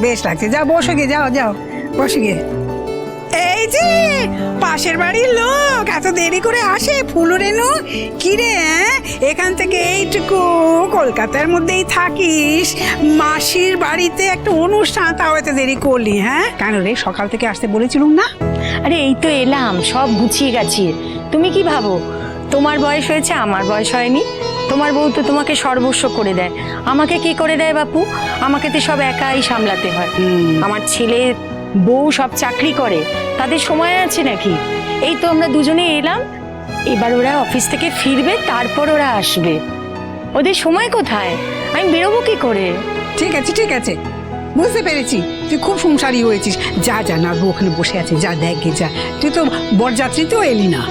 বেশ লাগছে, যাও বসো গিয়ে, যাও যাও বসে গিয়ে। এই যে পাশের বাড়ির লোক এত দেরি করে আসে, ফুলু রেনু কি রে, এখান থেকে এইটুকু কলকাতার মধ্যেই থাকিস, মাসির বাড়িতে একটা অনুষ্ঠান, তাও এত দেরি করলি? হ্যাঁ কেন রে, সকাল থেকে আসতে বলেছিলুম না? আরে এই তো এলাম, সব গুছিয়ে গেছি। তুমি কি ভাবো তোমার বয়স হয়েছে, আমার বয়স হয়নি? তোমার বউ তো তোমাকে সর্বস্ব করে দেয়, আমাকে কি করে দেয় বাপু? আমাকে তো সব একাই সামলাতে হয়। আমার ছেলে বউ সব চাকরি করে, তাদের সময় আছে নাকি? এই তো আমরা দুজনে এলাম, এবার ওরা অফিস থেকে ফিরবে, তারপর ওরা আসবে, ওদের সময় কোথায়? আমি বেরোবো কি করে? ঠিক আছে ঠিক আছে, বুঝতে পেরেছি, তুই খুব সংসারী হয়েছিস। যা যা, না বউ ওখানে বসে আছে, যা দেখ গে যা, তুই তো বরযাত্রীতেও এলি না।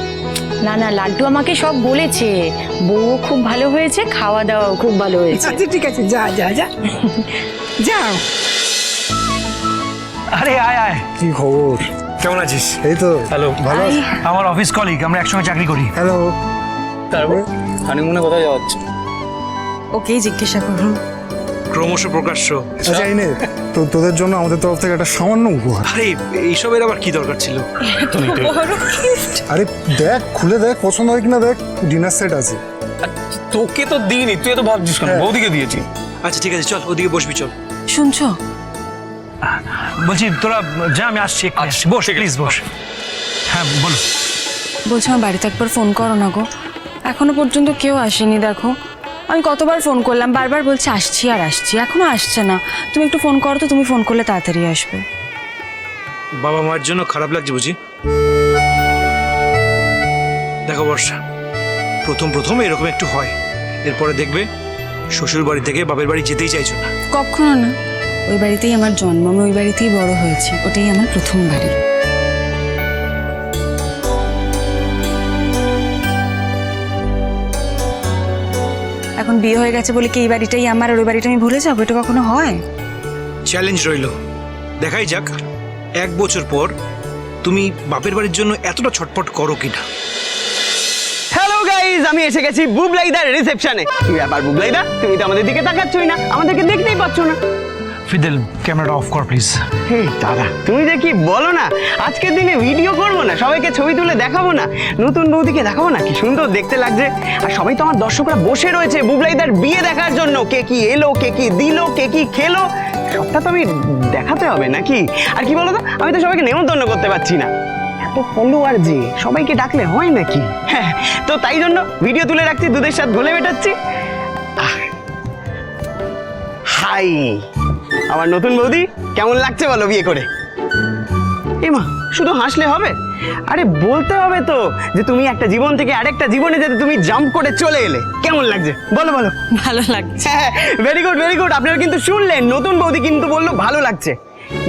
না না, লাড্ডু আমাকে সব বলেছে, বউ খুব ভালো হয়েছে, খাওয়া দাওয়াও খুব ভালো হয়েছে। আচ্ছা ঠিক আছে, যা যা যা যাও। আরে আয় আয়, কি খবর? কেমন আছিস? এই তো হ্যালো, ভালো আছি। আমার অফিস কলিগ, আমরা একসঙ্গে চাকরি করি। হ্যালো। তারপর হানিমুনে কোথায় যাওয়া হচ্ছে? ওকেই জিজ্ঞাসা করুন। ক্রমশ প্রকাশ্য। আচ্ছা ইনে, তোদের জন্য আমাদের তরফ থেকে একটা সামান্য উপহার। আরে এইসবের আবার কি দরকার ছিল? আরে দেখ, খুলে দেখ, পছন্দ হয় কিনা দেখ, ডিনার সেট আছে। তোকে তো দিইনি, তুই তো ভাবছিস কেন? হ্যাঁ। বৌদিকে দিয়েছি। আচ্ছা ঠিক আছে, চল ওদিকে বসবি, চল। শুনছো? বলছি তোরা যা, আমি আসছি, বস প্লিজ বস। হ্যাঁ বলো। বলছি আমার বাড়িতে একবার ফোন করো না গো, এখনো পর্যন্ত কেউ আসেনি। দেখো আমি কতবার ফোন করলাম, বারবার বলছে আসছি আর আসছি, এখনো আসছে না। তুমি একটু ফোন করো তো, তুমি ফোন করলে তাড়াতাড়ি আসবে। বাবা মার জন্য খারাপ লাগছে বুঝি? দেখো বর্ষা, প্রথম এরকম একটু হয়, এরপরে দেখবে শ্বশুর বাড়ি থেকে বাপের বাড়ি যেতেই চাইছো না। কখনো না, ওই বাড়িতেই আমার জন্ম, আমি ওই বাড়িতেই বড় হয়েছি, ওটাই আমার প্রথম বাড়ি। এখন বিয়ে হয়ে গেছে বলে কি এই বাড়িটাই আমার আর ওই বাড়িটা আমি ভুলে যাবো? এটা কখনো হয়? চ্যালেঞ্জ রইল, দেখাই যাক 1 বছর পর তুমি বাপের বাড়ির জন্য এতটা ছটফট করো কিনা। হ্যালো গাইজ, আমি এসে গেছি বুবলাইদার রিসেপশনে। কি ব্যাপার বুবলাইদা, তুমি তো আমাদের দিকে তাকাচ্ছই না, আমাদেরকে দেখতেই পাচ্ছ না। ফিদেল, ক্যামেরাটা অফ কর প্লিজ। হে দাদা, তুমি যে কি বলো না, আজকের দিনে ভিডিও করবো না, সবাইকে ছবি তুলে দেখাবো না, নতুন বৌদিকে দেখাবো না, কি সুন্দর দেখতে লাগছে। আর সবাই তো আমার দর্শকরা বসে রয়েছে বুবলাইদার বিয়ে দেখার জন্য, কে কি এলো, কে কি দিল, কে কি খেলো, সবটা তো আমি দেখাতে হবে নাকি? আর কি বলো তো, আমি তো সবাইকে নেমন্তন্ন করতে পারছি না, এত ফলোয়ার যে, সবাইকে ডাকলে হয় নাকি? হ্যাঁ, তো তাই জন্য ভিডিও তুলে রাখছি, দুধের সাথে ঘোলে মেটাচ্ছি। হাই আমার নতুন বৌদি, কেমন লাগছে বলো বিয়ে করে? এমা, শুধু হাসলে হবে? আরে বলতে হবে তো যে তুমি একটা জীবন থেকে আরেকটা জীবনে যেতে তুমি জাম্প করে চলে এলে, কেমন লাগছে বলো বলো? ভালো লাগছে। হ্যাঁ, ভেরি গুড ভেরি গুড। আপনারা কিন্তু শুনলেন, নতুন বৌদি কিন্তু বললো ভালো লাগছে।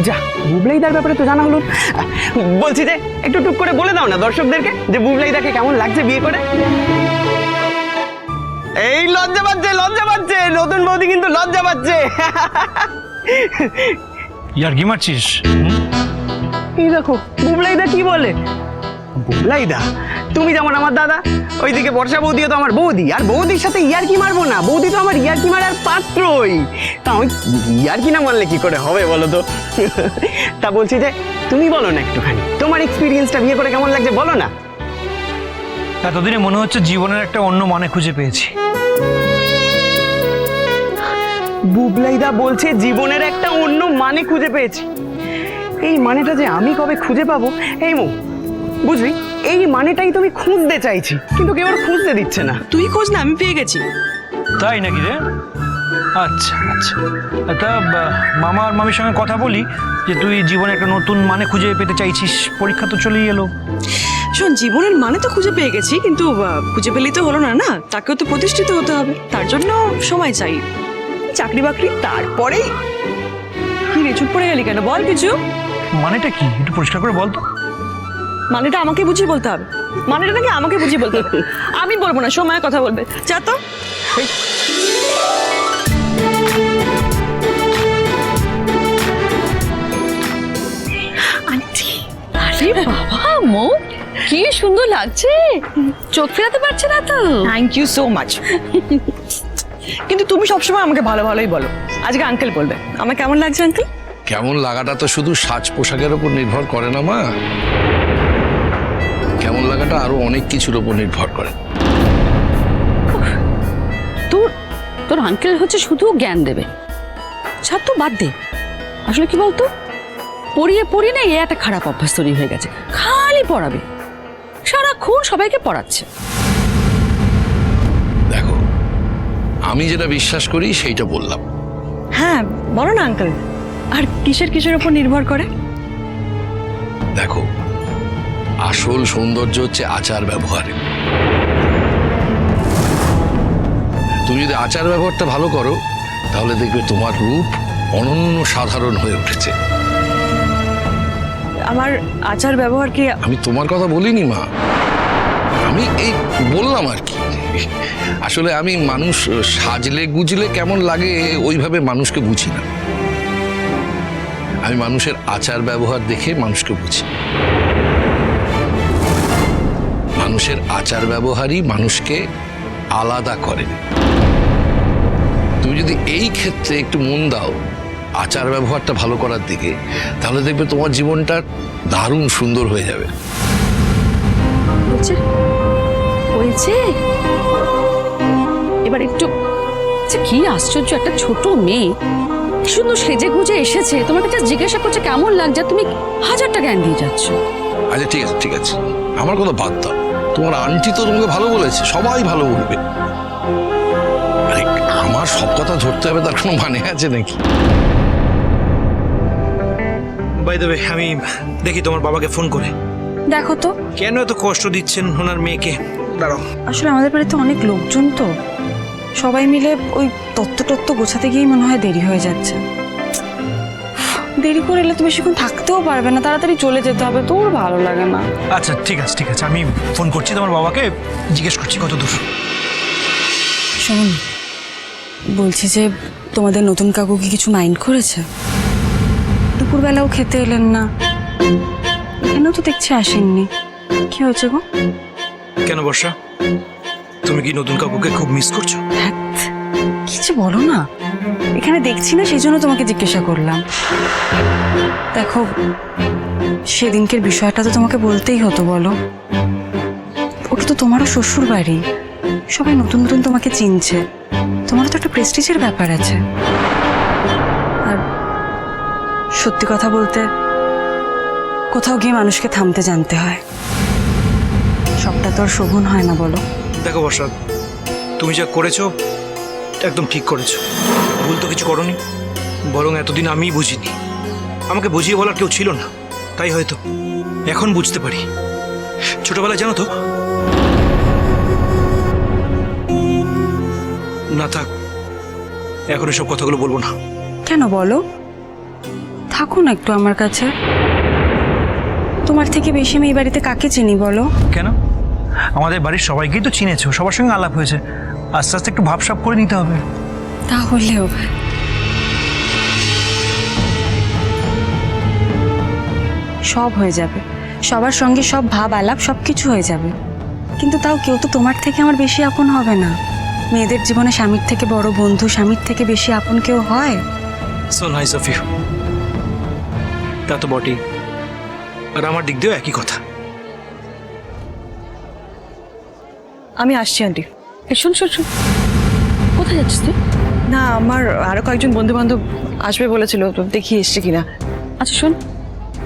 যা, বুবলাইদার ব্যাপারে তো জানা হলো। বলছি যে একটু টুক করে বলে দাও না দর্শকদেরকে যে বুবলাইদাকে কেমন লাগছে বিয়ে করে। এই লজ্জা পাচ্ছে, নতুন বৌদি কিন্তু লজ্জা পাচ্ছে। ইয়ার কি মারছিস? এই দেখো বুবলাইদা কি বলে। বুবলাইদা, তুমি যেমন আমার দাদা, ওইদিকে বর্ষা বৌদিও তো আমার বৌদি, আর বৌদির সাথে ইয়ারকি মারবো না? বৌদি তো আমার ইয়ারকি মারার পাত্রই, তা আমি ইয়ারকি না মারলে কি করে হবে বলো তো? তা বলছি যে তুমি বলো না একটুখানি, তোমার এক্সপিরিয়েন্সটা বিয়ে করে কেমন লাগছে বলো না। এতদিনে মনে হচ্ছে জীবনের একটা অন্য মানে খুঁজে পেয়েছি। বুবলাইদা বলছে জীবনের একটা অন্য মানে খুঁজে পেয়েছি। এই মানেটা যে আমি কবে খুঁজে পাবো, এই মো বুঝলি, এই মানেটাই তুমি খুঁজতে চাইছি, কিন্তু কেউ আর খুঁজতে দিচ্ছে না। তুই খোঁজ না, আমি পেয়ে গেছি। তাই নাকি রে? আচ্ছা আচ্ছা, তা মামা আর মামির সঙ্গে কথা বলি যে তুই জীবনে একটা নতুন মানে খুঁজে পেতে চাইছিস, পরীক্ষা তো চলেই এলো। শোন, জীবনের মানে তো খুঁজে পেয়ে গেছি, কিন্তু খুঁজে পেলেই তো হলো না, না তাকেও তো প্রতিষ্ঠিত হতে হবে, তার জন্য সময় চাই, চাকরি বাকরি, তারপরেই। কি রে, চুপ পড়ে গেলি কেন? বল কিছু। মানেটা কি একটু পরিষ্কার করে বল তো। মানেটা আমাকে বুঝিয়ে বলতে হবে, মানেটা নাকি আমাকে বুঝিয়ে বলতে হবে? আমি বলবো না, সময় কথা বলবে, যা তো। আন্টি, আরে বাবা মো, কি সুন্দর লাগছে, চোখ ফেরাতে পারছে না তো। Thank you so much. কিন্তু তুমি সবসময় আমাকে ভালো ভালোই বলো। আজকে আঙ্কেল বলবে আমার কেমন লাগছে আঙ্কেল। কেমন লাগাটা তো শুধু সাজ পোশাকের উপর নির্ভর করে না মা, কেমন লাগাটা আরো অনেক কিছুর উপর নির্ভর করে। তোর তোর আঙ্কেল হচ্ছে শুধু জ্ঞান দেবে, ছাড় তো বাদ দে। আসলে কি বলতো, পড়িয়ে পড়িয়ে না এ একটা খারাপ অভ্যাস তৈরি হয়ে গেছে, খালি পড়াবে, সারাক্ষণ সবাইকে পড়াচ্ছে। দেখো, আমি যেটা বিশ্বাস করি সেইটা বললাম। হ্যাঁ বলো না আঙ্কেল, আর কিসের উপর নির্ভর করে? দেখো, আসল সৌন্দর্য হচ্ছে আচার ব্যবহারে। তুমি যদি আচার ব্যবহারটা ভালো করো তাহলে দেখবে তোমার রূপ অনন্য সাধারণ হয়ে উঠেছে। আমার আচার ব্যবহার কি? আমি তোমার কথা বলিনি মা, আমি এই বললাম আর কি। আসলে আমি মানুষ সাজলে গুজলে কেমন লাগে ওইভাবে মানুষকে বুঝি না, আমি মানুষের আচার ব্যবহার দেখে মানুষকে বুঝি। মানুষের আচার ব্যবহারই মানুষকে আলাদা করে। তুমি যদি এই ক্ষেত্রে একটু মন দাও আচার ব্যবহারটা ভালো করার দিকে, তাহলে দেখবে তোমার জীবনটা দারুণ সুন্দর হয়ে যাবে। হয়েছে এবার একটু, আচ্ছা কি আশ্চর্য, একটা ছোট মেয়ে কি সুন্দর সেজে গুজে এসেছে, তোমার কাছে জিজ্ঞাসা করছে কেমন লাগছে, তুমি 1000টা জ্ঞান দিয়ে যাচ্ছ। আচ্ছা ঠিক আছে ঠিক আছে, আমার কথা বাদ দাও। তোমার আন্টি তো তোমাকে ভালো বলেছে, সবাই ভালো বলবে। আরে আমার সব কথা ধরতে হবে তার কোনো মানে আছে নাকি? বাই দ্য ওয়ে, আমি দেখি তোমার বাবাকে ফোন করে। দেখো তো, কেন এত কষ্ট দিচ্ছেন ওনার মেয়েকে? দাঁড়াও। আসলে আমাদের বাড়িতে অনেক লোকজন তো, সবাই মিলে ওই তত্ত্ব গোছাতে গিয়েই মনে হয় দেরি হয়ে যাচ্ছে। দেরি করে এলে তো বেশিক্ষণ থাকতেও পারবে না, তাড়াতাড়ি চলে যেতে হবে, তোর ভালো লাগে না। আচ্ছা ঠিক আছে ঠিক আছে, আমি ফোন করছি তোমার বাবাকে, জিজ্ঞেস করছি কত দূর। শোন, বলছি যে তোমাদের নতুন কাকু কি কিছু মাইন্ড করেছে? দুপুরবেলাও খেতে এলেন না, এখানেও তো দেখছি আসেননি, কি হয়েছে গো? কেন বর্ষা, তুমি কি নতুন কাকুকে খুব মিস করছো? ধ্যাৎ, কিছু বলো না, এখানে দেখছি না সেই জন্য তোমাকে জিজ্ঞাসা করলাম। দেখো, সেদিনকের বিষয়টা তো তোমাকে বলতেই হতো, বলো। ওটা তো তোমারও শ্বশুর বাড়ি, সবাই নতুন নতুন তোমাকে চিনছে, তোমারও তো একটা প্রেস্টিজের ব্যাপার আছে। আর সত্যি কথা বলতে, কোথাও গিয়ে মানুষকে থামতে জানতে হয়, সবটা তো আর শোভন হয় না, বলো। দেখো বর্ষা, তুমি যা করেছো একদম ঠিক করেছো, ভুল তো কিছু করোনি, বরং এতদিন আমিই বুঝিনি, আমাকে বুঝিয়ে বলার কেউ ছিল না, তাই হয়তো এখন বুঝতে পারি। ছোটবেলায় জানো তো, না থাক, এখন এসব কথাগুলো বলবো না। কেন বলো, থাকো না একটু আমার কাছে। তোমার থেকে বেশি আমি এই বাড়িতে কাকে চিনি বলো? কেন? আমাদের বাড়ির সবাইকেই তো চিনেছো, সবার সঙ্গে আলাপ হয়েছে, আস্তে আস্তে একটু ভাবসাব করে নিতে হবে। তাহলেও সব হয়ে যাবে, সবার সঙ্গে সব ভাব আলাপ সব কিছু হয়ে যাবে, কিন্তু তাও কেউ তো তোমার থেকে আমার বেশি আপন হবে না। মেয়েদের জীবনে স্বামীর থেকে বড় বন্ধু, স্বামীর থেকে বেশি আপন কেউ হয়? So nice of you. তা তো বটেই, আর আমার দিক দিয়েও একই কথা। আমি আসছি আন্টি। শোন শোন শোন, কোথায় যাচ্ছিস তুই? না, আমার আরো কয়েকজন বন্ধু বান্ধব আসবে বলেছিল, তো দেখি এসছে কিনা। আচ্ছা শোন,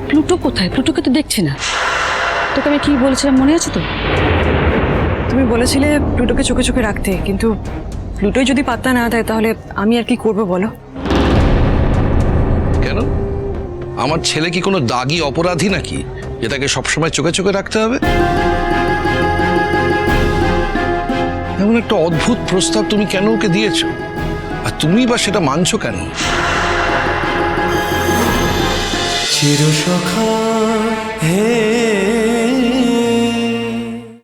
প্লুটো কোথায়? প্লুটোকে তো দেখছি না। তোকে আমি কি বলেছিলাম মনে আছে তো? তুমি বলেছিলে প্লুটোকে চোখে চোখে রাখতে, কিন্তু প্লুটোই যদি পাত্তা না দেয় তাহলে আমি আর কি করবো বলো? কেন? আমার ছেলে কি কোনো দাগি অপরাধী নাকি যেটাকে সবসময় চোখে চোখে রাখতে হবে? এমন একটা অদ্ভুত প্রস্তাব তুমি কেন ওকে দিয়েছো, আর তুমি বা সেটা মানছো কেন? চিরসখা হে